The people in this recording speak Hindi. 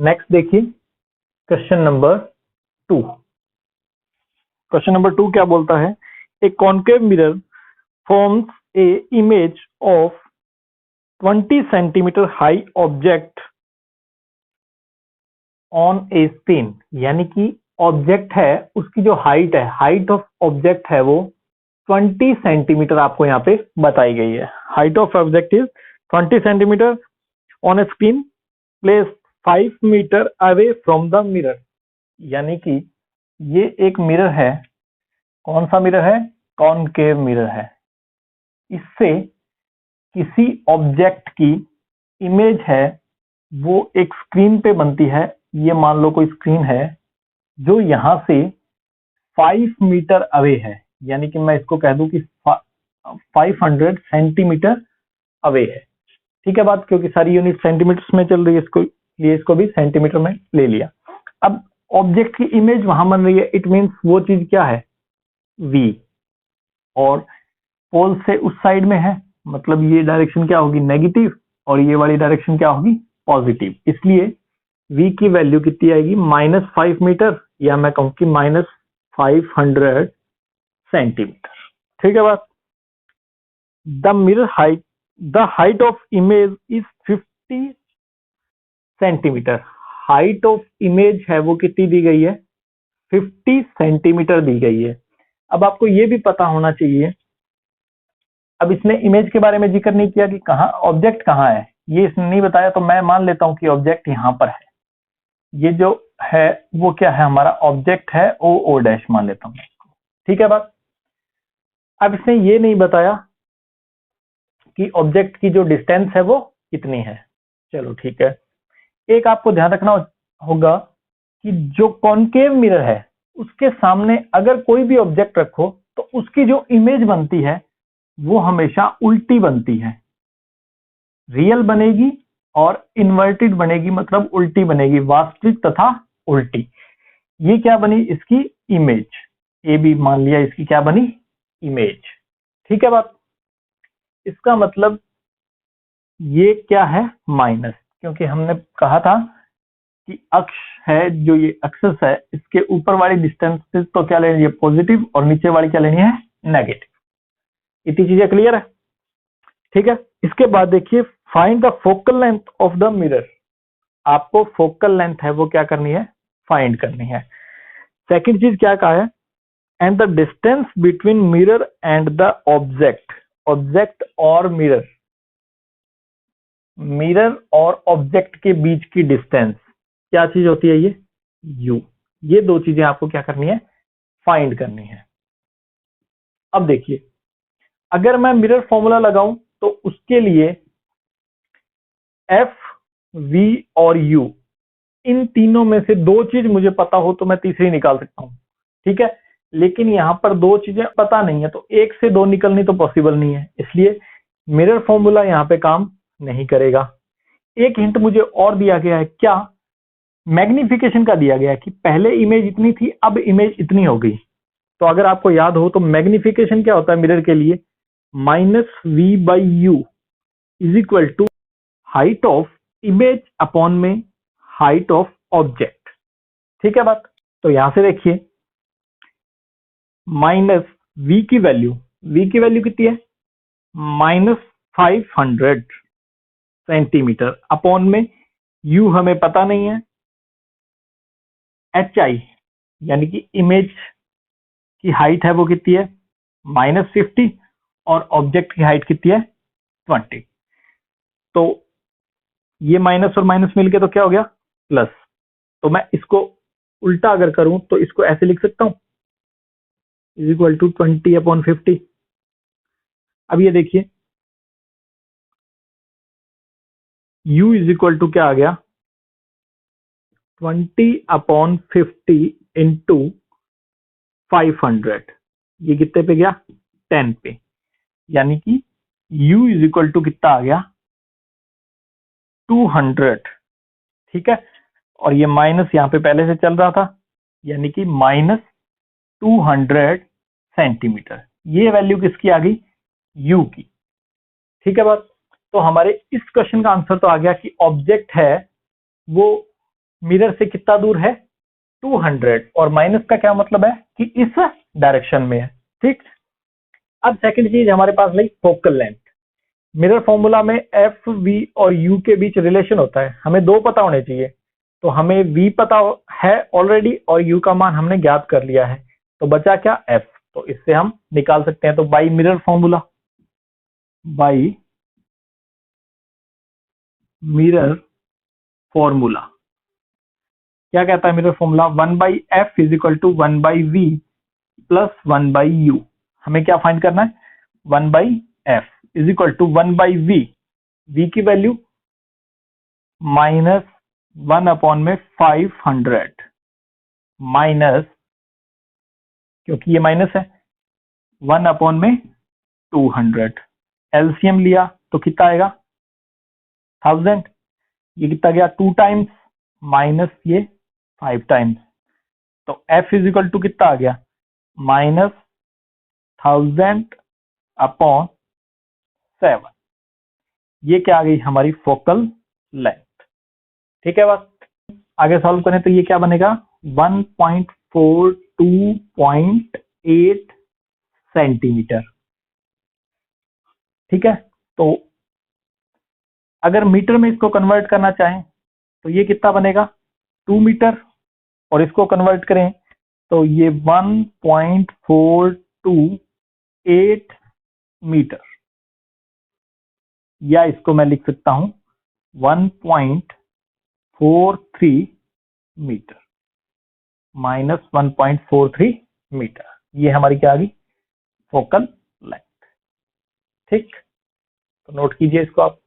नेक्स्ट देखिए क्वेश्चन नंबर 2। क्वेश्चन नंबर 2 क्या बोलता है? A concave mirror forms a image of 20 centimetre high object on a screen. यानी कि ऑब्जेक्ट है, उसकी जो हाइट है, हाइट ऑफ ऑब्जेक्ट है वो 20 सेंटीमीटर आपको यहाँ पे बताई गई है। Height of object is 20 centimetre on a screen place 5 metre away from the mirror. यानी कि ये एक मिरर है। कौन सा मिरर है? कॉनकेव मिरर है। इससे किसी ऑब्जेक्ट की इमेज है वो एक स्क्रीन पे बनती है। ये मान लो कोई स्क्रीन है जो यहां से 5 मीटर अवे है, यानी कि मैं इसको कह दूं कि 500 सेंटीमीटर अवे है। ठीक है बात, क्योंकि सारी यूनिट सेंटीमीटर में चल रही है, इसको लिए इसको भी सेंटीमीटर में ले लिया। अब ऑब्जेक्ट की इमेज वहां बन रही है, इट मींस वो चीज क्या है? V। और पोल से उस साइड में है, मतलब ये डायरेक्शन क्या होगी? नेगेटिव, और ये वाली डायरेक्शन क्या होगी? पॉजिटिव। इसलिए V की वैल्यू कितनी आएगी? -5 मीटर, या मैं कहूं कि -500 सेंटीमीटर। ठीक है बात। The height of image is 50 centimetre. Height of image है वो कितनी दी गई है? 50 सेंटीमीटर दी गई है। अब आपको ये भी पता होना चाहिए, अब इसने इमेज के बारे में जिक्र नहीं किया कि कहाँ ऑब्जेक्ट कहाँ है, ये इसने नहीं बताया, तो मैं मान लेता हूं कि ऑब्जेक्ट यहां पर है। ये जो है वो क्या है? हमारा ऑब्जेक्ट है ओ डैश मान लेता हूं। ठीक है बात। अब इसने ये नहीं बताया कि ऑब्जेक्ट की जो डिस्टेंस है वो कितनी है। चलो ठीक है। एक आपको ध्यान रखना होगा कि जो कॉनकेव मिरर है उसके सामने अगर कोई भी ऑब्जेक्ट रखो तो उसकी जो इमेज बनती है वो हमेशा उल्टी बनती है। रियल बनेगी और इन्वर्टेड बनेगी, मतलब उल्टी बनेगी, वास्तविक तथा उल्टी। ये क्या बनी? इसकी इमेज। ये भी मान लिया इसकी क्या बनी? इमेज। ठीक है बात। इसका मतलब ये क्या है? माइनस, क्योंकि हमने कहा था कि अक्ष है, जो ये एक्सिस है, इसके ऊपर वाली डिस्टेंस तो क्या लेनी है? पॉजिटिव, और नीचे वाली क्या लेनी है? नेगेटिव। इतनी चीजें क्लियर है? ठीक है। इसके बाद देखिए, find the focal length of the mirror. आपको फोकल लेंथ है वो क्या करनी है? फाइंड करनी है। सेकंड चीज क्या कहा है? And the distance between mirror and the object. Object और मिरर, मिरर और ऑब्जेक्ट के बीच की डिस्टेंस क्या चीज होती है? ये u। ये दो चीजें आपको क्या करनी है? फाइंड करनी है। अब देखिए, अगर मैं मिरर फॉर्मूला लगाऊं तो उसके लिए F, V और U, इन तीनों में से दो चीज मुझे पता हो तो मैं तीसरी निकाल सकता हूं। ठीक है। लेकिन यहां पर दो चीजें पता नहीं है, तो एक से दो निकलनी तो पॉसिबल नहीं है, इसलिए मिरर फॉर्मूला यहां पे काम नहीं करेगा। एक हिंट मुझे और दिया गया है। क्या? मैग्निफिकेशन का दिया गया है कि पहले इमेज इतनी थी, अब इमेज इतनी हो गई। तो अगर आपको याद हो तो मैग्निफिकेशन क्या होता है मिरर के लिए? -V/U is equal to height of image upon में हाइट ऑफ ऑब्जेक्ट। ठीक है बात। तो यहां से देखिए, -V की वैल्यू कितनी है? -500 सेंटीमीटर अपॉन में U हमें पता नहीं है, HI यानी कि इमेज की हाइट है वो कितनी है? -50, और ऑब्जेक्ट की हाइट कितनी है? 20। तो ये माइनस और माइनस मिलके तो क्या हो गया? प्लस। तो मैं इसको उल्टा अगर करूं तो इसको ऐसे लिख सकता हूं, इज इक्वल टू 20/50। अब ये देखिए, U इज इक्वल टू क्या आ गया? 20/50 इंटू 500। ये कितने पे गया? 10 पे। यानी कि U इज इक्वल टू कितना आ गया? 200। ठीक है। और ये माइनस यहाँ पे पहले से चल रहा था, यानी कि -200 सेंटीमीटर। ये वैल्यू किसकी आ गई? U की। ठीक है बात। तो हमारे इस क्वेश्चन का आंसर तो आ गया कि ऑब्जेक्ट है वो मिरर से कितना दूर है 200 और माइनस का क्या मतलब है कि इस डायरेक्शन में है। ठीक, अब सेकंड चीज हमारे पास रही फोकल लेंथ। मिरर फॉर्मूला में एफ वी और यू के बीच रिलेशन होता है, हमें दो पता होने चाहिए। तो हमें वी पता है ऑलरेडी और यू का मान हमने ज्ञात कर लिया है, तो बचा क्या एफ, तो इससे हम निकाल सकते हैं। तो by mirror formula, by mirror formula क्या कहता है mirror formula, 1/f is equal to 1/v plus 1/u। हमें क्या फाइंड करना है, 1/f is equal to 1/v, v की वैल्यू माइनस 1/500 माइनस, क्योंकि ये माइनस है, 1/200। एलसीएम लिया तो कितना आएगा 1000, ये कितना गया 2 टाइम्स माइनस ये 5 टाइम्स, तो f इज इक्वल टू कितना आ गया -1000/7। ये क्या आ गई हमारी फोकल लेंथ। ठीक है, बस आगे सॉल्व करें तो ये क्या बनेगा 1.42.8 सेंटीमीटर। ठीक है, तो अगर मीटर में इसको कन्वर्ट करना चाहें तो ये कितना बनेगा 2 मीटर, और इसको कन्वर्ट करें तो ये 1.428 मीटर, या इसको मैं लिख सकता हूं 1.43 मीटर माइनस 1.43 मीटर। ये हमारी क्या आ गई फोकल लेंथ। ठीक, तो नोट कीजिए इसको आप।